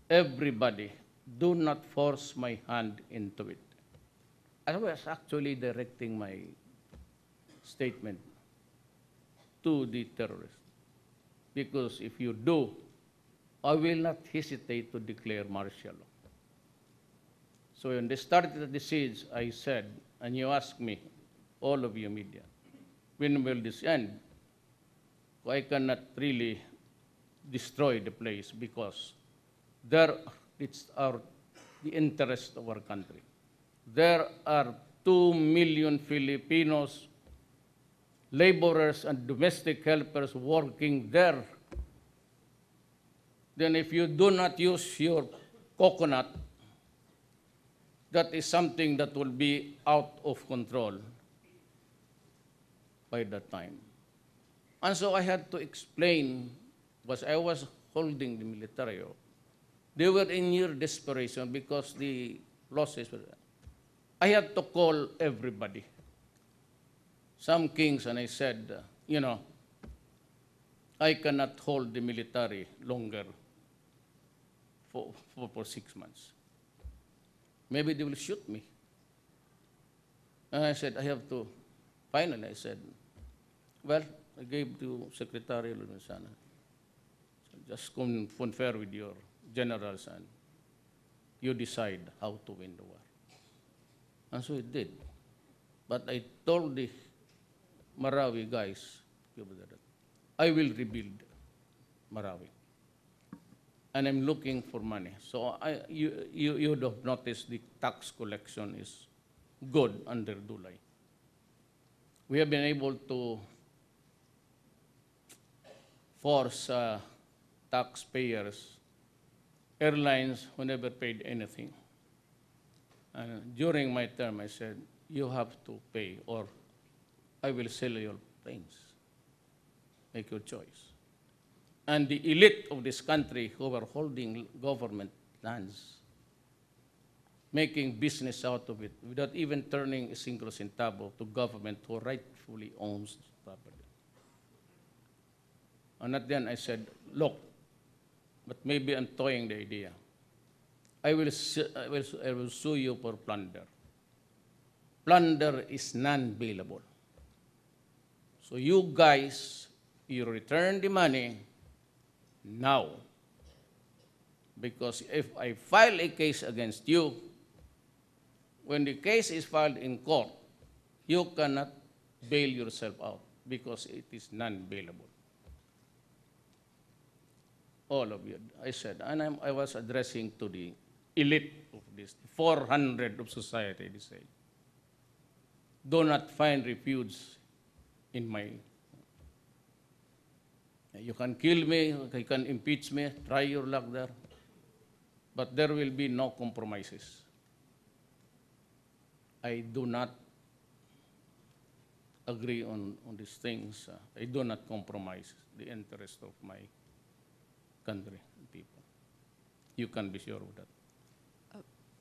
[SPEAKER 1] everybody, do not force my hand into it. I was actually directing my statement to the terrorists. Because if you do, I will not hesitate to declare martial law. So when they started the siege, I said, and you asked me, all of you media, when will this end? I cannot really destroy the place because there it's the interest of our country. There are 2 million Filipinos, laborers and domestic helpers working there. Then if you do not use your coconut, that is something that will be out of control by that time. And so I had to explain, because I was holding the military. They were in near desperation because the losses were there. I had to call everybody. Some kings, and I said, I cannot hold the military longer for 6 months. Maybe they will shoot me. And I said, finally I said, well, I gave to Secretary Lunansana. So just confer with your generals and you decide how to win the war. And so it did. But I told the Marawi guys, I will rebuild Marawi. And I'm looking for money. So you would have noticed the tax collection is good under Dulay. We have been able to force taxpayers, airlines who never paid anything. And during my term, I said, you have to pay or I will sell your planes. Make your choice. And the elite of this country who were holding government lands, making business out of it without even turning a single centavo to government who rightfully owns property. And at then I said, look, but maybe I'm toying the idea. I will sue you for plunder. Plunder is non-bailable. So you guys, you return the money now. Because if I file a case against you, when the case is filed in court, you cannot bail yourself out because it is non-bailable. All of you, I said, and I was addressing to the elite of this, 400 of society, they say. Do not find refuge in my. You can kill me, you can impeach me, try your luck there, but there will be no compromises. I do not agree on these things. I do not compromise the interest of my country and people. You can be sure of that.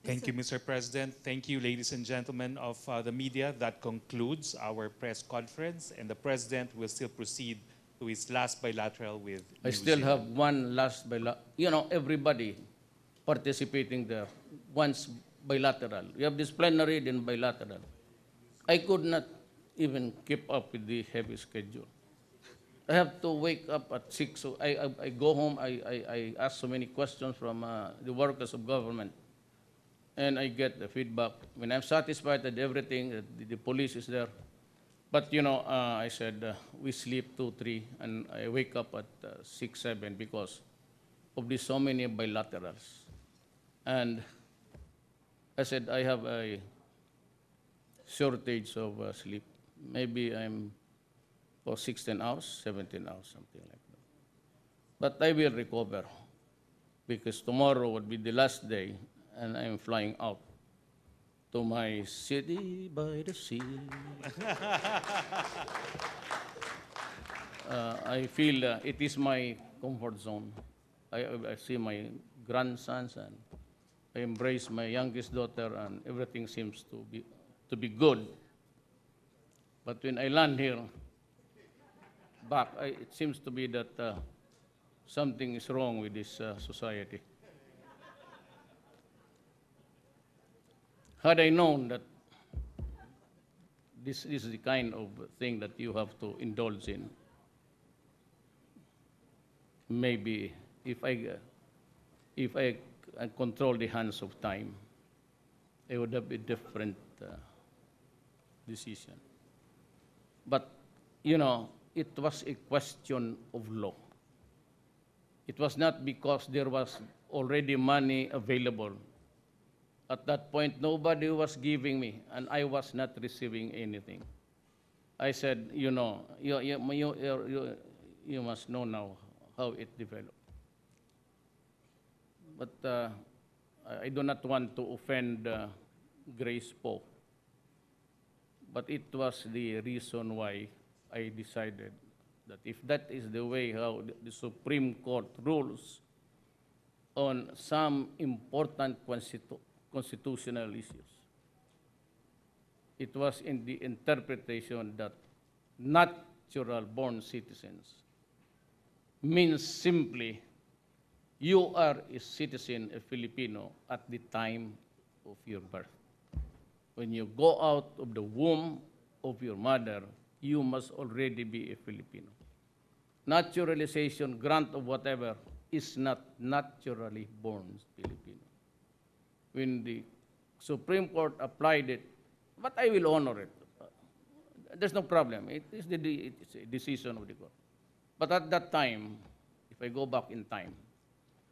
[SPEAKER 2] Thank you, Mr. President. Thank you, ladies and gentlemen of the media. That concludes our press conference, and the President will still proceed to his last bilateral with
[SPEAKER 1] I
[SPEAKER 2] New
[SPEAKER 1] still
[SPEAKER 2] Zealand.
[SPEAKER 1] have one last bilateral. Everybody participating there wants bilateral. You have this plenary, then bilateral. I could not even keep up with the heavy schedule. I have to wake up at 6. So I go home, I ask so many questions from the workers of government. And I get the feedback. When I'm satisfied that everything, the police is there. But, I said, we sleep 2, 3, and I wake up at 6, 7 because of the so many bilaterals. And I said, I have a shortage of sleep. Maybe I'm for 16 hours, 17 hours, something like that. But I will recover because tomorrow would be the last day and I'm flying out to my city by the sea. I feel it is my comfort zone. I see my grandsons, and I embrace my youngest daughter, and everything seems to be good. But when I land here, it seems to be that something is wrong with this society. Had I known that this is the kind of thing that you have to indulge in, maybe if I control the hands of time, it would have a different decision. But, you know, it was a question of law. It was not because there was already money available. At that point, nobody was giving me, and I was not receiving anything. I said, you know, you must know now how it developed. But I do not want to offend Grace Poe. But it was the reason why I decided that if that is the way how the Supreme Court rules on some important constitutional issues, it was in the interpretation that natural-born citizens means simply you are a citizen, a Filipino, at the time of your birth. When you go out of the womb of your mother, you must already be a Filipino. Naturalization, grant of whatever, is not naturally born Filipino. When the Supreme Court applied it, but I will honor it. There's no problem. It's a decision of the court. But at that time, if I go back in time,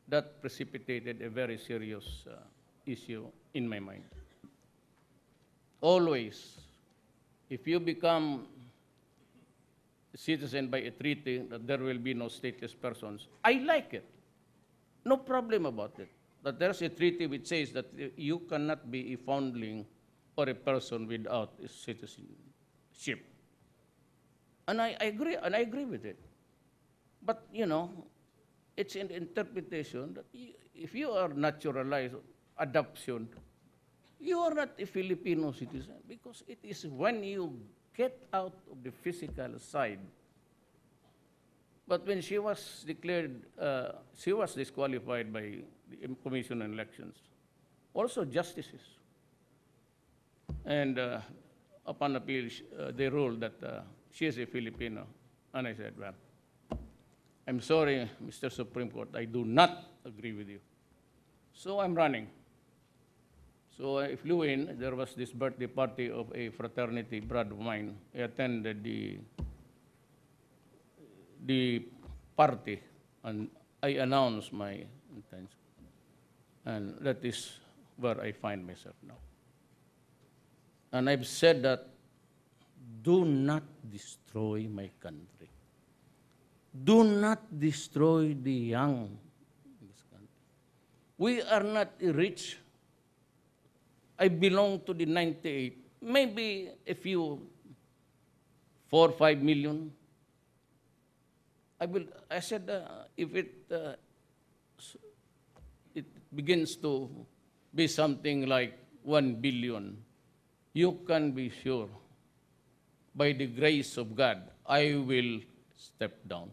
[SPEAKER 1] that precipitated a very serious issue in my mind. Always, if you become a citizen by a treaty that there will be no stateless persons, I like it. No problem about it. But there's a treaty which says that you cannot be a foundling or a person without a citizenship. And I agree with it. But, you know, it's an interpretation that if you are naturalized, adoption, you are not a Filipino citizen, because it is when you get out of the physical side. But when she was declared, she was disqualified by the Commission on Elections, also justices. And upon appeal, they ruled that she is a Filipino. And I said, well, I'm sorry, Mr. Supreme Court, I do not agree with you. So I'm running. So I flew in. There was this birthday party of a fraternity brother of mine. I attended the party, and I announced my intention. And that is where I find myself now. And I've said that, do not destroy my country. Do not destroy the young in this country. We are not rich. I belong to the 98. Maybe a few, 4 or 5 million. I said, if it begins to be something like 1 billion, you can be sure, by the grace of God, I will step down.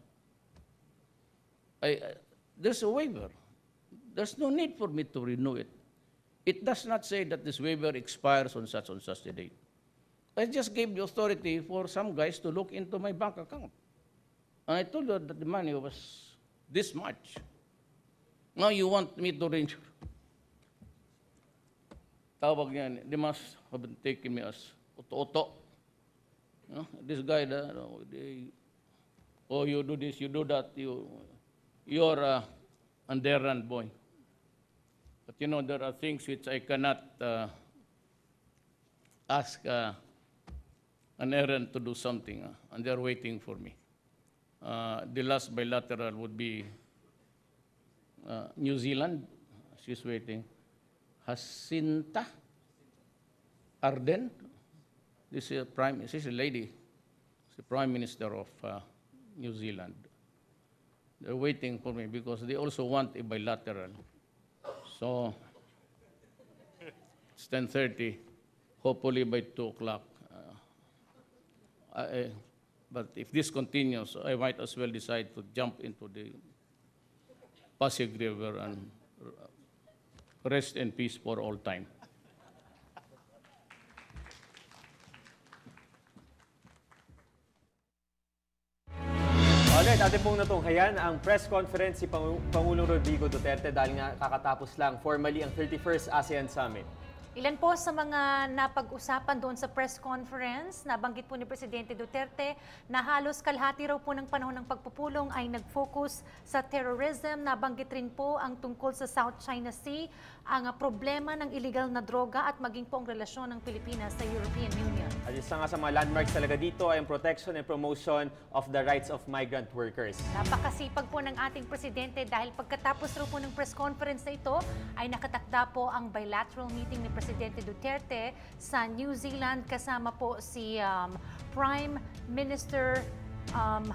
[SPEAKER 1] There's a waiver. There's no need for me to renew it. It does not say that this waiver expires on such a date. I just gave the authority for some guys to look into my bank account. And I told you that the money was this much. Now you want me to renew. Tawag yan, they must have been taking me as oto-oto. You know, this guy, oh, you do this, you do that, you're an errand boy. But you know, there are things which I cannot ask an errand to do something, and they're waiting for me. The last bilateral would be New Zealand. She's waiting. Jacinta Ardern. This is she's a lady. She's the Prime Minister of New Zealand. They're waiting for me because they also want a bilateral. So it's 10:30. Hopefully by 2 o'clock. But if this continues, I might as well decide to jump into the Pasay River and rest in peace for all time.
[SPEAKER 7] Alright, atin pong natunghayan ang press conference si Pangulong Rodrigo Duterte dahil nga kakatapos lang formally ang 31st ASEAN Summit.
[SPEAKER 8] Ilan po sa mga napag-usapan doon sa press conference, nabanggit po ni Presidente Duterte na halos kalahati raw po ng panahon ng pagpupulong ay nag-focus sa terrorism. Nabanggit rin po ang tungkol sa South China Sea, ang problema ng illegal na droga at maging po ang relasyon ng Pilipinas sa European Union.
[SPEAKER 7] At isa nga sa mga landmarks talaga dito ay ang protection and promotion of the rights of migrant workers.
[SPEAKER 8] Napakasipag po ng ating Presidente dahil pagkatapos raw po ng press conference na ito ay nakatakda po ang bilateral meeting ni Presidente Duterte sa New Zealand kasama po si Prime Minister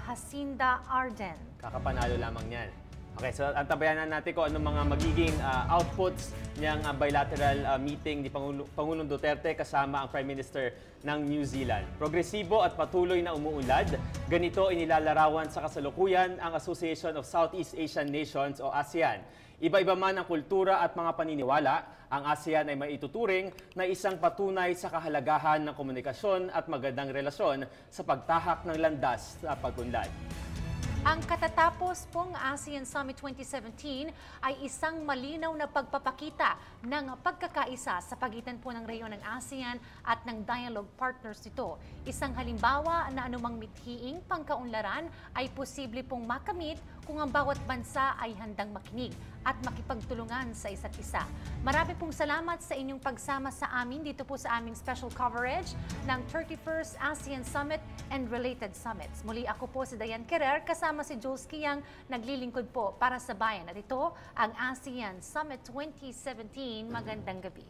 [SPEAKER 8] Jacinda Ardern.
[SPEAKER 7] Kakapanalo lamang niyan. Okay, so antabayanan natin kung anong mga magiging outputs niyang bilateral meeting ni Pangulong Duterte kasama ang Prime Minister ng New Zealand. Progresibo at patuloy na umuunlad, ganito inilalarawan sa kasalukuyan ang Association of Southeast Asian Nations o ASEAN. Iba-iba man ang kultura at mga paniniwala, ang ASEAN ay maituturing na isang patunay sa kahalagahan ng komunikasyon at magandang relasyon sa pagtahak ng landas sa pag-unlad.
[SPEAKER 8] Ang katatapos pong ASEAN Summit 2017 ay isang malinaw na pagpapakita ng pagkakaisa sa pagitan po ng rehiyon ng ASEAN at ng dialogue partners nito. Isang halimbawa na anumang mithiing pangkaunlaran ay posible pong makamit kung ang bawat bansa ay handang makinig at makipagtulungan sa isa't isa. Marami pong salamat sa inyong pagsama sa amin dito po sa aming special coverage ng 31st ASEAN Summit and related summits. Muli ako po si Diane Querer kasama si Jules Kiang naglilingkod po para sa bayan. At ito ang ASEAN Summit 2017. Magandang gabi.